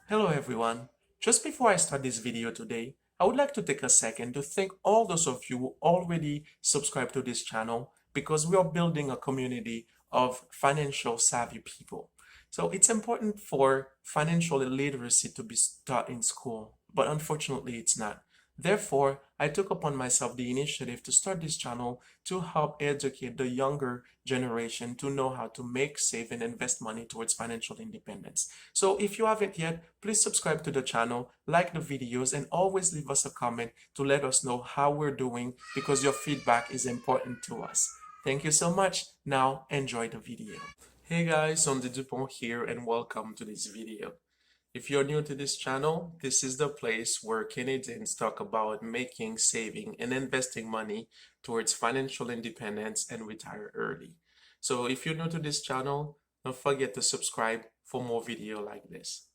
Hello everyone. Just before I start this video today, I would like to take a second to thank all those of you who already subscribe to this channel because we are building a community of financial savvy people. So it's important for financial literacy to be taught in school, but unfortunately it's not. Therefore, I took upon myself the initiative to start this channel to help educate the younger generation to know how to make, save, and invest money towards financial independence. So if you haven't yet, please subscribe to the channel, like the videos, and always leave us a comment to let us know how we're doing because your feedback is important to us. Thank you so much. Now enjoy the video. Hey guys, Sandy Dupont here and welcome to this video. If you're new to this channel, this is the place where Canadians talk about making, saving, and investing money towards financial independence and retire early. So if you're new to this channel, don't forget to subscribe for more video like this.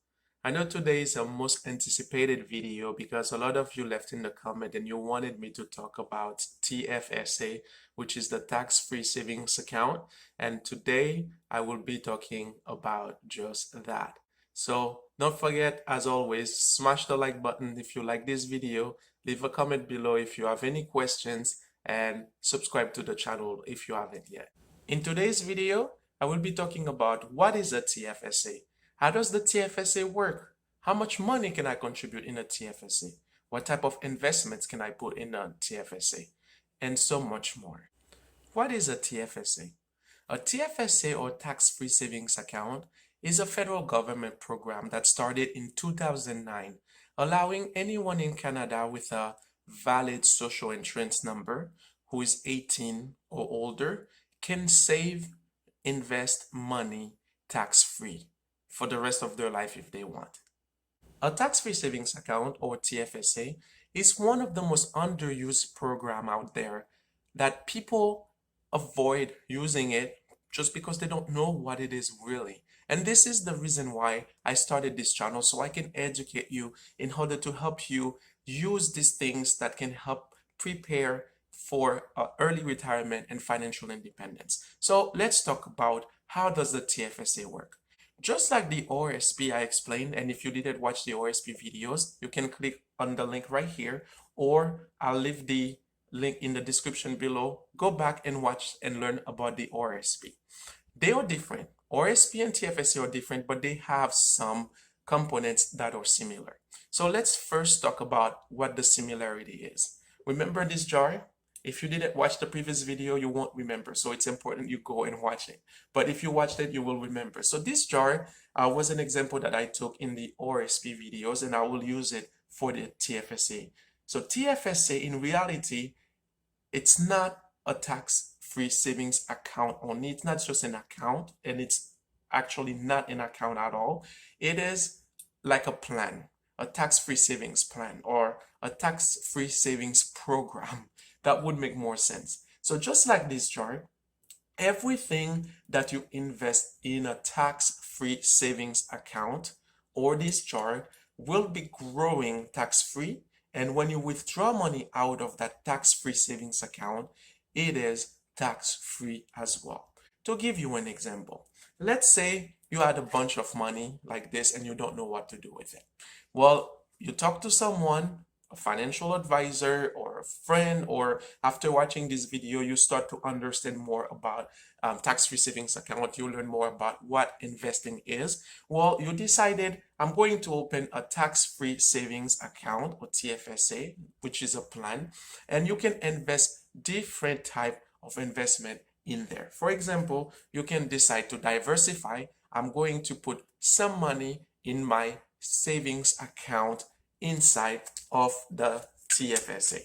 I know today is a most anticipated video because a lot of you left in the comment and you wanted me to talk about TFSA, which is the tax-free savings account. And today I will be talking about just that. So don't forget, as always, smash the like button if you like this video, leave a comment below if you have any questions, and subscribe to the channel if you haven't yet. In today's video, I will be talking about what is a TFSA. How does the TFSA work? How much money can I contribute in a TFSA? What type of investments can I put in a TFSA? And so much more. What is a TFSA? A TFSA, or tax-free savings account, is a federal government program that started in 2009, allowing anyone in Canada with a valid social insurance number who is 18 or older can save, invest money tax-free for the rest of their life if they want. A tax-free savings account, or TFSA, is one of the most underused programs out there that people avoid using it just because they don't know what it is really. And this is the reason why I started this channel, so I can educate you in order to help you use these things that can help prepare for early retirement and financial independence. So let's talk about how does the TFSA work. Just like the ORSP I explained, and if you didn't watch the ORSP videos, you can click on the link right here, or I'll leave the link in the description below. Go back and watch and learn about the ORSP. They are different. ORSP and TFSA are different, but they have some components that are similar. So let's first talk about what the similarity is. Remember this jar? If you didn't watch the previous video, you won't remember. So it's important you go and watch it. But if you watched it, you will remember. So this jar was an example that I took in the ORSP videos, and I will use it for the TFSA. So TFSA, in reality, it's not a tax-free savings account only. It's not just an account, and it's actually not an account at all. It is like a plan, a tax-free savings plan, or a tax-free savings program. That would make more sense. So just like this chart, everything that you invest in a tax-free savings account or this chart will be growing tax-free. And when you withdraw money out of that tax-free savings account, it is tax-free as well. To give you an example, let's say you had a bunch of money like this and you don't know what to do with it. Well, you talk to someone, a financial advisor or a friend, or after watching this video, you start to understand more about tax-free savings account. You learn more about what investing is. Well, you decided, I'm going to open a tax-free savings account, or TFSA, which is a plan, and you can invest different type of investment in there. For example, you can decide to diversify. I'm going to put some money in my savings account inside of the TFSA.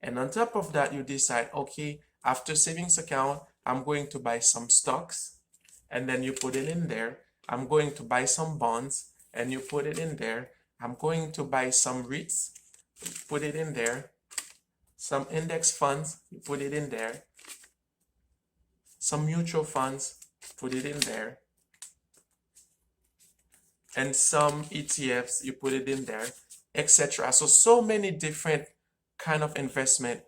And on top of that, you decide, okay, after savings account, I'm going to buy some stocks, and then you put it in there. I'm going to buy some bonds, and you put it in there. I'm going to buy some REITs, put it in there. Some index funds, you put it in there. Some mutual funds, put it in there. And some ETFs, you put it in there, etc. So many different kind of investment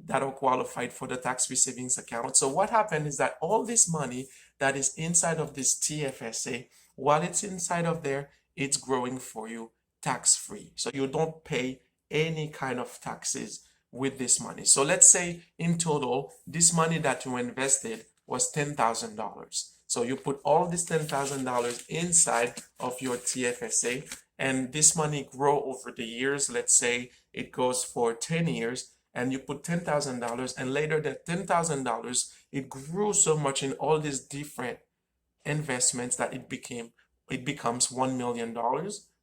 that are qualified for the tax-free savings account. So what happened is that all this money that is inside of this TFSA, while it's inside of there, it's growing for you tax-free. So you don't pay any kind of taxes with this money. So let's say in total, this money that you invested was $10,000. So you put all this $10,000 inside of your TFSA, and this money grow over the years. Let's say it goes for 10 years, and you put $10,000, and later that $10,000, it grew so much in all these different investments that it becomes $1 million.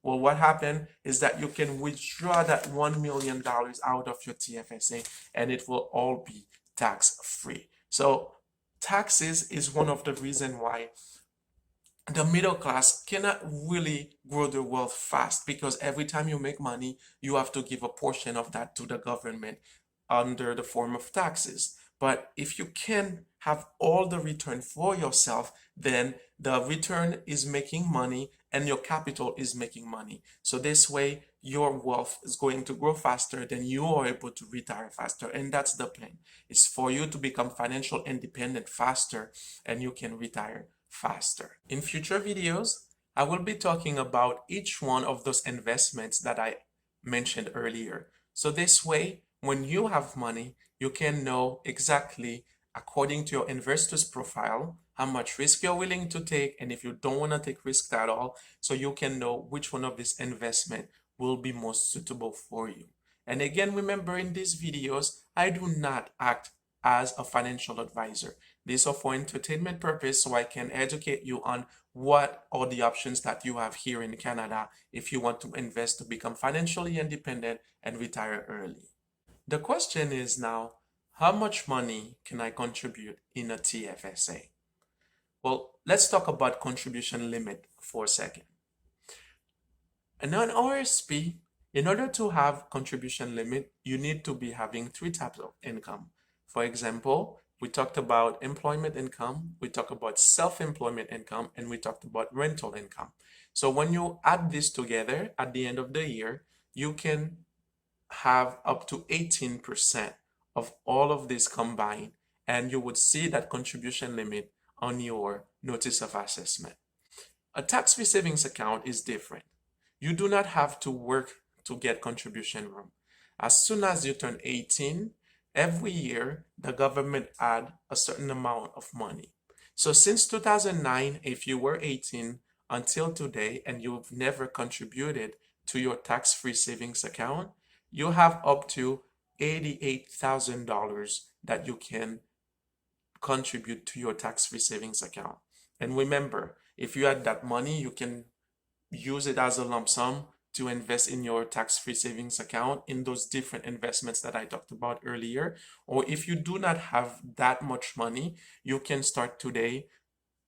Well, what happened is that you can withdraw that $1 million out of your TFSA, and it will all be tax free. So taxes is one of the reasons why the middle class cannot really grow their wealth fast, because every time you make money, you have to give a portion of that to the government under the form of taxes. But if you can have all the return for yourself, then the return is making money and your capital is making money. So this way, your wealth is going to grow faster, then you are able to retire faster. And that's the plan. It's for you to become financial independent faster, and you can retire faster. In future videos, I will be talking about each one of those investments that I mentioned earlier. So this way, when you have money, you can know exactly, according to your investor's profile, how much risk you're willing to take, and if you don't want to take risk at all, so you can know which one of this investment will be most suitable for you. And again, remember, in these videos, I do not act as a financial advisor. These are for entertainment purpose, so I can educate you on what are the options that you have here in Canada if you want to invest to become financially independent and retire early. The question is now, how much money can I contribute in a TFSA? Well, let's talk about contribution limit for a second. And on RSP, in order to have contribution limit, you need to be having three types of income. For example, we talked about employment income, we talked about self-employment income, and we talked about rental income. So when you add this together at the end of the year, you can have up to 18% of all of this combined, and you would see that contribution limit on your notice of assessment. A tax-free savings account is different. You do not have to work to get contribution room. As soon as you turn 18, every year the government add a certain amount of money. So since 2009, if you were 18 until today and you've never contributed to your tax-free savings account, you have up to $88,000 that you can contribute to your tax-free savings account. And remember, if you had that money, you can use it as a lump sum to invest in your tax-free savings account in those different investments that I talked about earlier. Or if you do not have that much money, you can start today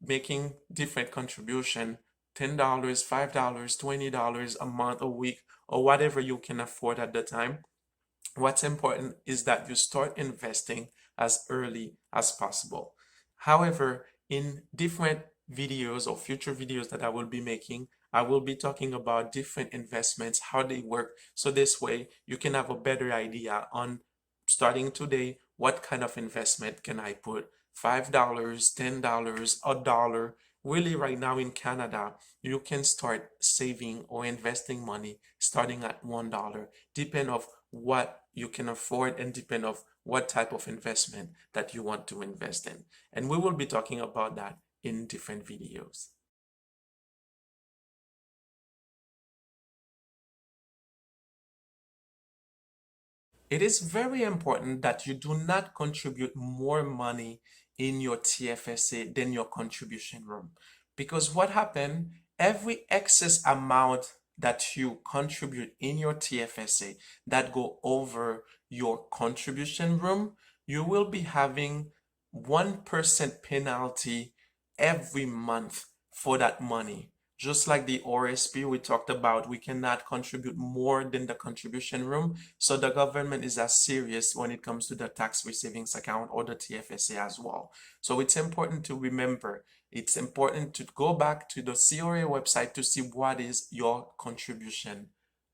making different contribution, $10, $5, $20 a month, a week, or whatever you can afford at the time. What's important is that you start investing as early as possible. However, in different videos or future videos that I will be making, I will be talking about different investments, how they work. So this way you can have a better idea on starting today, what kind of investment can I put? $5, $10, a dollar. Really, right now in Canada, you can start saving or investing money starting at $1, depend of what you can afford and depend of what type of investment that you want to invest in. And we will be talking about that in different videos. It is very important that you do not contribute more money in your TFSA than your contribution room. Because what happened, every excess amount that you contribute in your TFSA that go over your contribution room, you will be having 1% penalty every month for that money. Just like the RSP we talked about, we cannot contribute more than the contribution room. So the government is as serious when it comes to the tax-free savings account or the TFSA as well. So it's important to remember, it's important to go back to the CRA website to see what is your contribution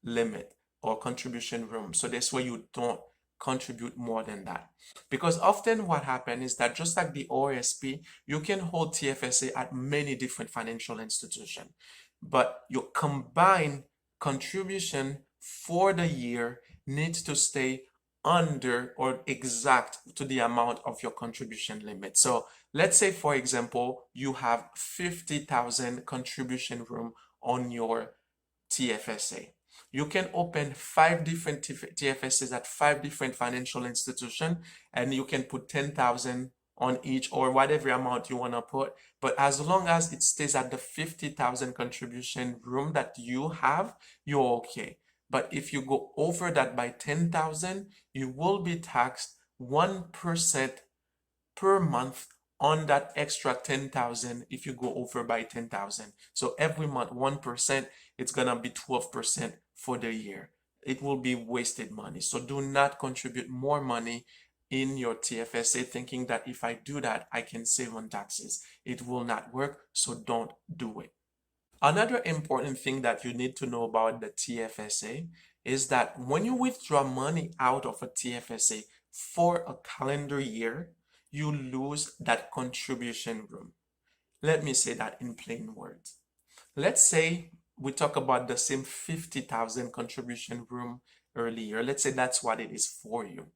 limit or contribution room. So this way you don't contribute more than that. Because often what happens is that just like the RSP, you can hold TFSA at many different financial institutions. but your combined contribution for the year needs to stay under or exact to the amount of your contribution limit. So let's say, for example, you have 50,000 contribution room on your TFSA. You can open 5 different TFSAs at 5 different financial institutions, and you can put 10,000 on each or whatever amount you want to put. But as long as it stays at the 50,000 contribution room that you have, you're okay. But if you go over that by 10,000, you will be taxed 1% per month on that extra 10,000 if you go over by 10,000. So every month 1%, it's gonna be 12% for the year. It will be wasted money. So do not contribute more money in your TFSA thinking that if I do that, I can save on taxes. It will not work, so don't do it. Another important thing that you need to know about the TFSA is that when you withdraw money out of a TFSA for a calendar year, you lose that contribution room. Let me say that in plain words. Let's say we talk about the same 50,000 contribution room earlier. Let's say that's what it is for you.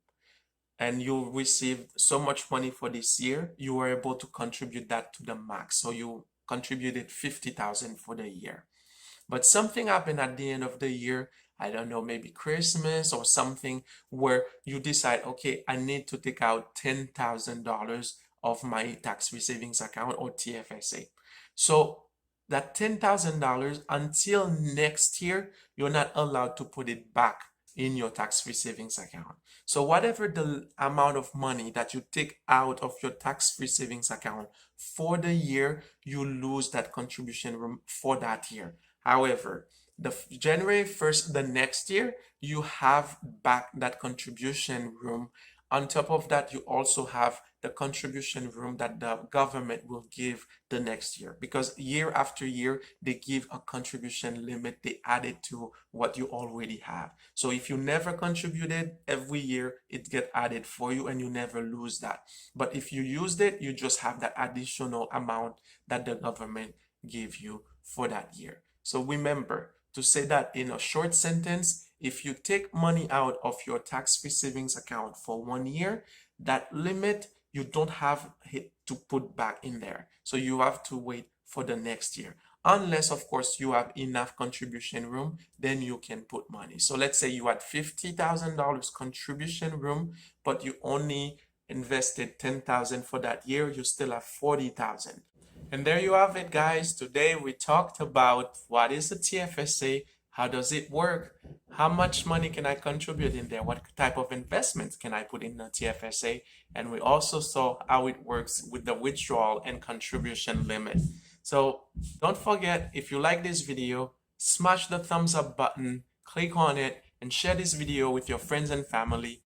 And you received so much money for this year, you were able to contribute that to the max. So you contributed 50,000 for the year. But something happened at the end of the year, I don't know, maybe Christmas or something, where you decide, okay, I need to take out $10,000 of my tax-free savings account or TFSA. So that $10,000 until next year, you're not allowed to put it back in your tax-free savings account. So whatever the amount of money that you take out of your tax-free savings account for the year, you lose that contribution room for that year. However, the January 1st, the next year, you have back that contribution room. On top of that, you also have the contribution room that the government will give the next year, because year after year, they give a contribution limit. They add it to what you already have. So if you never contributed, every year it get added for you and you never lose that. But if you used it, you just have that additional amount that the government gave you for that year. So remember to say that in a short sentence, if you take money out of your tax-free savings account for 1 year, that limit you don't have to put back in there. So you have to wait for the next year. Unless, of course, you have enough contribution room, then you can put money. So let's say you had $50,000 contribution room, but you only invested 10,000 for that year, you still have 40,000. And there you have it, guys. Today we talked about what is the TFSA, how does it work, how much money can I contribute in there, what type of investments can I put in the TFSA, and we also saw how it works with the withdrawal and contribution limit. So don't forget, if you like this video, smash the thumbs up button, click on it, and share this video with your friends and family.